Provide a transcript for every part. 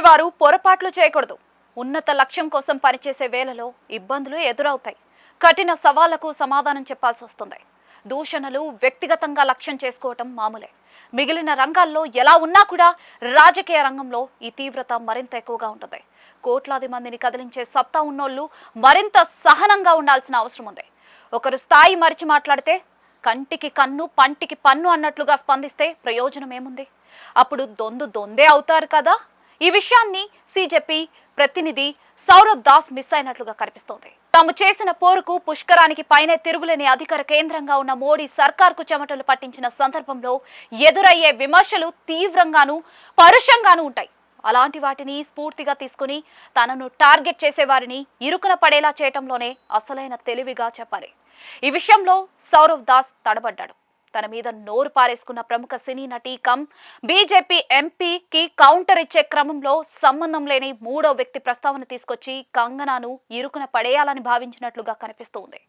చేసేవారు పొరపాట్లు చేయకూడదు. ఉన్నత లక్ష్యం కోసం పనిచేసే వేళలో ఇబ్బందులు ఎదురవుతాయి. కఠిన సవాళ్లకు సమాధానం చెప్పాల్సి వస్తుంది. దూషణలు వ్యక్తిగతంగా లక్ష్యం చేసుకోవటం మామూలే. మిగిలిన రంగాల్లో ఎలా ఉన్నా కూడా రాజకీయ రంగంలో ఈ తీవ్రత మరింత ఎక్కువగా ఉంటుంది. కోట్లాది మందిని కదిలించే సత్తా ఉన్నోళ్ళు మరింత సహనంగా ఉండాల్సిన అవసరం ఉంది. ఒకరు స్థాయి మరిచి మాట్లాడితే కంటికి కన్ను పంటికి పన్ను అన్నట్లుగా స్పందిస్తే ప్రయోజనం ఏముంది? అప్పుడు దొందే అవుతారు కదా. ఈ విషయాన్ని సిజెపి ప్రతినిధి సౌరవ్ దాస్ మిస్ అయినట్లుగా కనిపిస్తోంది. తాము చేసిన పోరుకు పుష్కరానికి పైనే తిరుగులేని అధికార కేంద్రంగా ఉన్న మోడీ సర్కార్కు చెమటలు పట్టించిన సందర్భంలో ఎదురయ్యే విమర్శలు తీవ్రంగానూ పరుషంగానూ ఉంటాయి. అలాంటి వాటిని స్ఫూర్తిగా తీసుకుని తనను టార్గెట్ చేసే వారిని ఇరుకున పడేలా చేయటంలోనే అసలైన తెలివిగా చెప్పాలి. ఈ విషయంలో సౌరవ్ దాస్ తడబడ్డాడు. తన మీద నోరు పారేసుకున్న ప్రముఖ సినీ నటి కమ్ బీజేపీ ఎంపీకి కౌంటర్ ఇచ్చే క్రమంలో సంబంధం లేని మూడో వ్యక్తి ప్రస్తావన తీసుకొచ్చి కంగనాను ఇరుకున పడేయాలని భావించినట్లుగా కనిపిస్తోంది.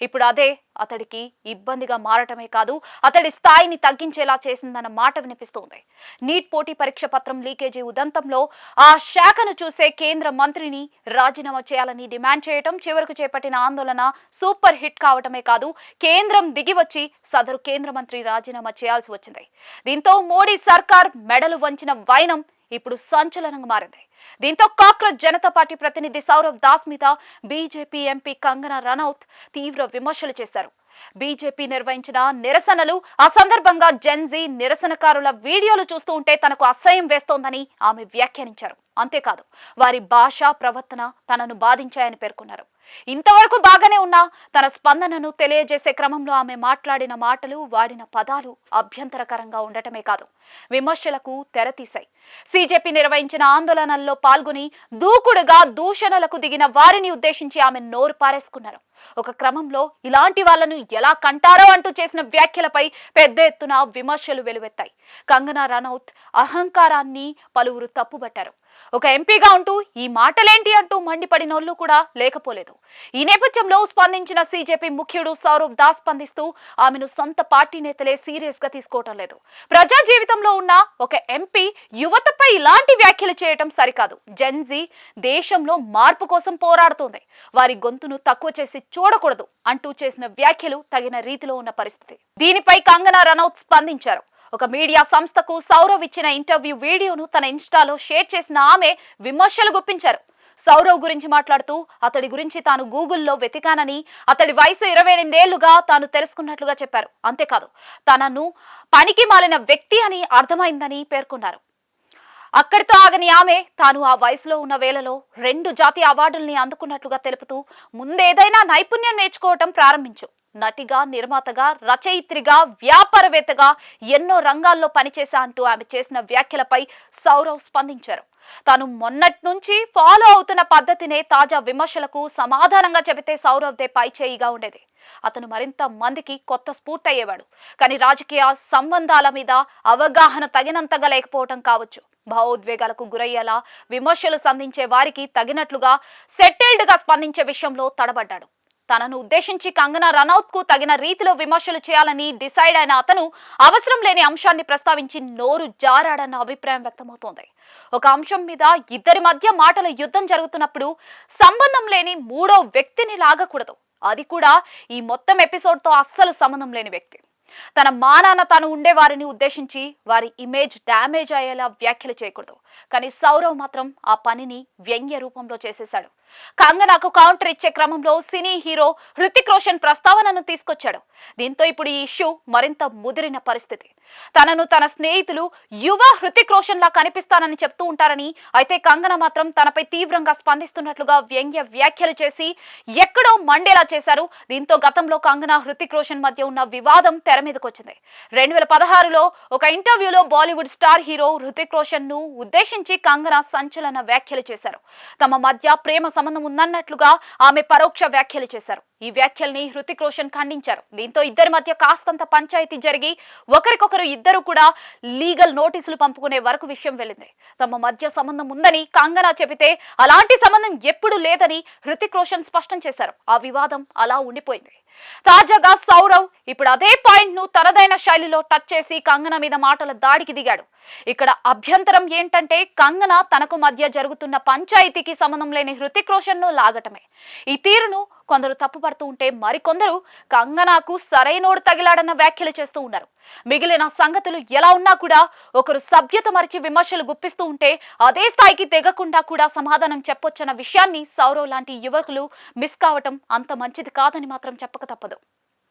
ఇప్పుడు అదే అతడికి ఇబ్బందిగా మారటమే కాదు, అతడి స్థాయిని తగ్గించేలా చేసిందన్న మాట వినిపిస్తోంది. నీట్ పోటీ పరీక్ష పత్రం లీకేజీ ఉదంతంలో ఆ శాఖను చూసే కేంద్ర మంత్రిని రాజీనామా చేయాలని డిమాండ్ చేయటం, చివరకు చేపట్టిన ఆందోళన సూపర్ హిట్ కావటమే కాదు, కేంద్రం దిగివచ్చి సదరు కేంద్ర మంత్రి రాజీనామా చేయాల్సి వచ్చింది. దీంతో మోడీ సర్కార్ మెడలు వంచిన వైనం ఇప్పుడు సంచలనంగా మారింది. దీంతో కాక్రోచ్ జనతా పార్టీ ప్రతినిధి సౌరవ్ దాస్ మీద బీజేపీ ఎంపీ కంగనా రనౌత్ తీవ్ర విమర్శలు చేశారు. బీజేపీ నిర్వహించిన నిరసనలు, ఆ సందర్భంగా జెన్జీ నిరసనకారుల వీడియోలు చూస్తూ ఉంటే తనకు అసహ్యం వేస్తోందని ఆమె వ్యాఖ్యానించారు. అంతేకాదు, వారి భాష ప్రవర్తన తనను బాధించాయని పేర్కొన్నారు. ఇంతవరకు బాగానే ఉన్నా తన స్పందనను తెలియజేసే క్రమంలో ఆమె మాట్లాడిన మాటలు, వాడిన పదాలు అభ్యంతరకరంగా ఉండటమే కాదు, విమర్శలకు తెరతీశాయి. సిజెపి నిర్వహించిన ఆందోళనల్లో పాల్గొని దూకుడుగా దూషణలకు దిగిన వారిని ఉద్దేశించి ఆమె నోరు పారేసుకున్నారు. ఒక క్రమంలో ఇలాంటి వాళ్లను ఎలా కంటారో అంటూ చేసిన వ్యాఖ్యలపై పెద్ద ఎత్తున విమర్శలు వెలువెత్తాయి. కంగనా రనౌత్ అహంకారాన్ని పలువురు తప్పుబట్టారు. ఒక ఎంపీగా ఉంటూ ఈ మాటలేంటి అంటూ మండిపడినోళ్లు కూడా లేకపోలేదు. ఈ నేపథ్యంలో స్పందించిన సిజెపి ముఖ్యుడు సౌరవ్ దాస్ స్పందిస్తూ ఆమెను సొంత పార్టీ నేతలే సీరియస్ గా తీసుకోవటం లేదు. ప్రజా జీవితంలో ఉన్న ఒక ఎంపీ యువతపై ఇలాంటి వ్యాఖ్యలు చేయటం సరికాదు. జెన్జీ దేశంలో మార్పు కోసం పోరాడుతోంది, వారి గొంతును తక్కువ చేసి చూడకూడదు అంటూ చేసిన వ్యాఖ్యలు తగిన రీతిలో ఉన్న పరిస్థితి. దీనిపై కంగనా రనౌత్ స్పందించారు. ఒక మీడియా సంస్థకు సౌరవ్ ఇచ్చిన ఇంటర్వ్యూ వీడియోను తన ఇన్స్టాలో షేర్ చేసిన ఆమె విమర్శలు గుప్పించారు. సౌరవ్ గురించి మాట్లాడుతూ అతడి గురించి తాను గూగుల్లో వెతికానని, అతడి వయసు 28 ఏళ్లుగా తాను తెలుసుకున్నట్లుగా చెప్పారు. అంతేకాదు, తనను పనికి మాలిన వ్యక్తి అని అర్థమైందని పేర్కొన్నారు. అక్కడితో ఆగని ఆమె తాను ఆ వయసులో ఉన్న వేళలో 2 జాతీయ అవార్డుల్ని అందుకున్నట్లుగా తెలుపుతూ ముందేదైనా నైపుణ్యం నేర్చుకోవటం ప్రారంభించు. నటిగా, నిర్మాతగా, రచయిత్రిగా, వ్యాపారవేత్తగా ఎన్నో రంగాల్లో పనిచేశా అంటూ ఆమె చేసిన వ్యాఖ్యలపై సౌరవ్ స్పందించారు. తాను మొన్నటి నుంచి ఫాలో అవుతున్న పద్ధతినే తాజా విమర్శలకు సమాధానంగా చెబితే సౌరవ్దే పై చేయిగా ఉండేది. అతను మరింత మందికి కొత్త స్ఫూర్తి అయ్యేవాడు. కానీ రాజకీయ సంబంధాల మీద అవగాహన తగినంతగా లేకపోవటం కావచ్చు, భావోద్వేగాలకు గురయ్యేలా విమర్శలు సంధించే వారికి తగినట్లుగా సెటిల్డ్ గా స్పందించే విషయంలో తడబడ్డాడు. తనను ఉద్దేశించి కంగనా రనౌత్ కు తగిన రీతిలో విమర్శలు చేయాలని డిసైడ్ అయిన అతను అవసరం లేని అంశాన్ని ప్రస్తావించి నోరు జారాడన్న అభిప్రాయం వ్యక్తమవుతోంది. ఒక అంశం మీద ఇద్దరి మధ్య మాటల యుద్ధం జరుగుతున్నప్పుడు సంబంధం లేని మూడో వ్యక్తిని లాగకూడదు. అది కూడా ఈ మొత్తం ఎపిసోడ్ తో అస్సలు సంబంధం లేని వ్యక్తి. తన మానాన తాను ఉండే వారిని ఉద్దేశించి వారి ఇమేజ్ డ్యామేజ్ అయ్యేలా వ్యాఖ్యలు చేయకూడదు. కానీ సౌరవ్ మాత్రం ఆ పనిని వ్యంగ్య రూపంలో చేసేశాడు. కంగనాకు కౌంటర్ ఇచ్చే క్రమంలో సినీ హీరో హృతిక్ రోషన్ ప్రస్తావనను తీసుకొచ్చాడు. దీంతో ఇప్పుడు ఈ ఇష్యూ మరింత ముదిరిన పరిస్థితి. తనను తన స్నేహితులు యువ హృతిక్ రోషన్ లా కనిపిస్తానని చెప్తూ ఉంటారని, అయితే కంగనా మాత్రం తనపై తీవ్రంగా స్పందిస్తున్నట్లుగా వ్యంగ్య వ్యాఖ్యలు చేసి ఎక్కడో మండేలా చేశారు. దీంతో గతంలో కంగనా హృతిక్ రోషన్ మధ్య ఉన్న వివాదం తెర మీదకి వచ్చింది. 2016లో ఒక ఇంటర్వ్యూలో బాలీవుడ్ స్టార్ హీరో హృతిక్ రోషన్ ను ఉద్దేశించి కంగనా సంచలన వ్యాఖ్యలు చేశారు. తమ మధ్య ప్రేమ సంబంధం ఉందన్నట్లుగా ఆమె పరోక్ష వ్యాఖ్యలు చేశారు. ఈ వ్యాఖ్యల్ని హృతిక్ రోషన్ ఖండించారు. దీంతో ఇద్దరి మధ్య కాస్తంత పంచాయతీ జరిగి ఒకరికొకరు ఒకరు ఇద్దరు కూడా లీగల్ నోటీసులు పంపుకునే వరకు విషయం వెళ్ళింది. తమ మధ్య సంబంధం ఉందని కంగనా చెబితే అలాంటి సంబంధం ఎప్పుడూ లేదని హృతిక్ రోషన్ స్పష్టం చేశారు. ఆ వివాదం అలా ఉండిపోయింది. తాజాగా సౌరవ్ ఇప్పుడు అదే పాయింట్ ను తనదైన శైలిలో టచ్ చేసి కంగనా మీద మాటల దాడికి దిగాడు. ఇక్కడ అభ్యంతరం ఏంటంటే కంగనా తనకు మధ్య జరుగుతున్న పంచాయతీకి సంబంధం లేని హృతిక్ రోషన్ ను లాగటమే. ఈ తీరును కొందరు తప్పుపడుతూ ఉంటే మరికొందరు కంగనాకు సరైనోడు తగిలాడన్న వ్యాఖ్యలు చేస్తూ ఉన్నారు. మిగిలిన సంగతులు ఎలా ఉన్నా కూడా ఒకరు సభ్యత మరిచి విమర్శలు గుప్పిస్తూ ఉంటే అదే స్థాయికి తెగకుండా కూడా సమాధానం చెప్పొచ్చన్న విషయాన్ని సౌరవ్ లాంటి యువకులు మిస్ కావటం అంత మంచిది కాదని మాత్రం చెప్పక తప్పదు.